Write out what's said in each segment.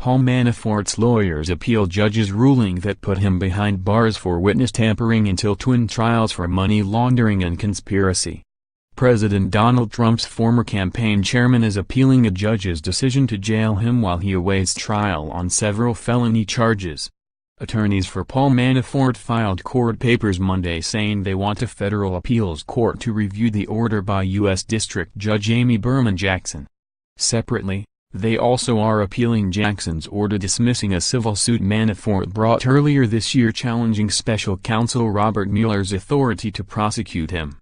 Paul Manafort's lawyers appeal judge's ruling that put him behind bars for witness tampering until twin trials for money laundering and conspiracy. President Donald Trump's former campaign chairman is appealing a judge's decision to jail him while he awaits trial on several felony charges. Attorneys for Paul Manafort filed court papers Monday saying they want a federal appeals court to review the order by U.S. District Judge Amy Berman Jackson. Separately, they also are appealing Jackson's order dismissing a civil suit Manafort brought earlier this year challenging special counsel Robert Mueller's authority to prosecute him.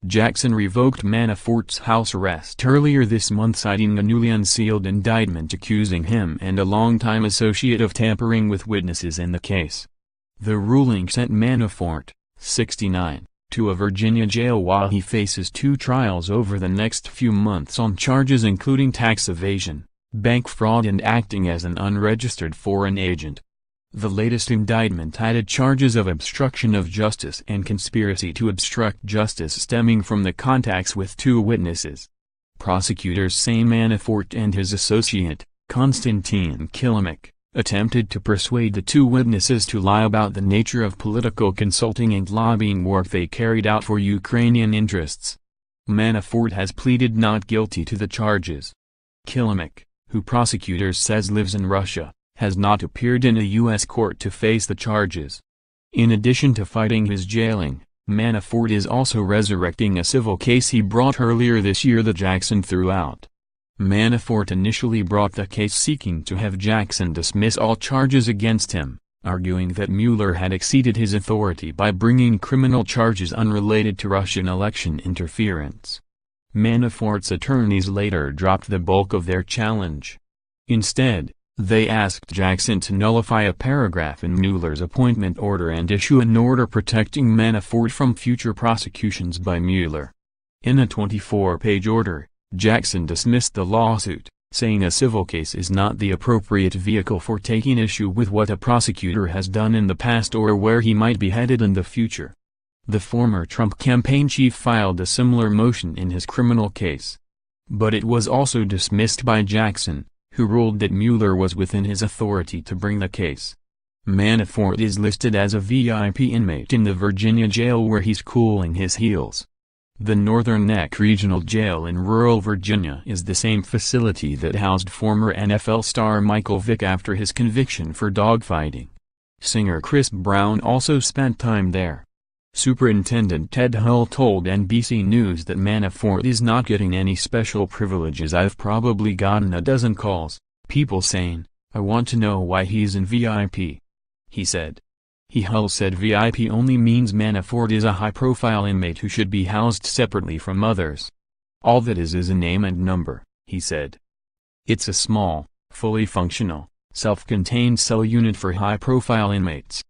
Jackson revoked Manafort's house arrest earlier this month citing a newly unsealed indictment accusing him and a longtime associate of tampering with witnesses in the case. The ruling sent Manafort, 69, to a Virginia jail while he faces 2 trials over the next few months on charges including tax evasion, bank fraud and acting as an unregistered foreign agent. The latest indictment added charges of obstruction of justice and conspiracy to obstruct justice stemming from the contacts with 2 witnesses. Prosecutors say Manafort and his associate, Konstantin Kilimnik, attempted to persuade the 2 witnesses to lie about the nature of political consulting and lobbying work they carried out for Ukrainian interests. Manafort has pleaded not guilty to the charges. Kilimnik, who prosecutors says lives in Russia, has not appeared in a U.S. court to face the charges. In addition to fighting his jailing, Manafort is also resurrecting a civil case he brought earlier this year that Jackson threw out. Manafort initially brought the case seeking to have Jackson dismiss all charges against him, arguing that Mueller had exceeded his authority by bringing criminal charges unrelated to Russian election interference. Manafort's attorneys later dropped the bulk of their challenge. Instead, they asked Jackson to nullify a paragraph in Mueller's appointment order and issue an order protecting Manafort from future prosecutions by Mueller. In a 24-page order, Jackson dismissed the lawsuit, saying a civil case is not the appropriate vehicle for taking issue with what a prosecutor has done in the past or where he might be headed in the future. The former Trump campaign chief filed a similar motion in his criminal case. But it was also dismissed by Jackson, who ruled that Mueller was within his authority to bring the case. Manafort is listed as a VIP inmate in the Virginia jail where he's cooling his heels. The Northern Neck Regional Jail in rural Virginia is the same facility that housed former NFL star Michael Vick after his conviction for dogfighting. Singer Chris Brown also spent time there. Superintendent Ted Hull told NBC News that Manafort is not getting any special privileges. I've probably gotten a dozen calls, people saying, I want to know why he's in VIP. He said. Hull said VIP only means Manafort is a high-profile inmate who should be housed separately from others. All that is a name and number, he said. It's a small, fully functional, self-contained cell unit for high-profile inmates.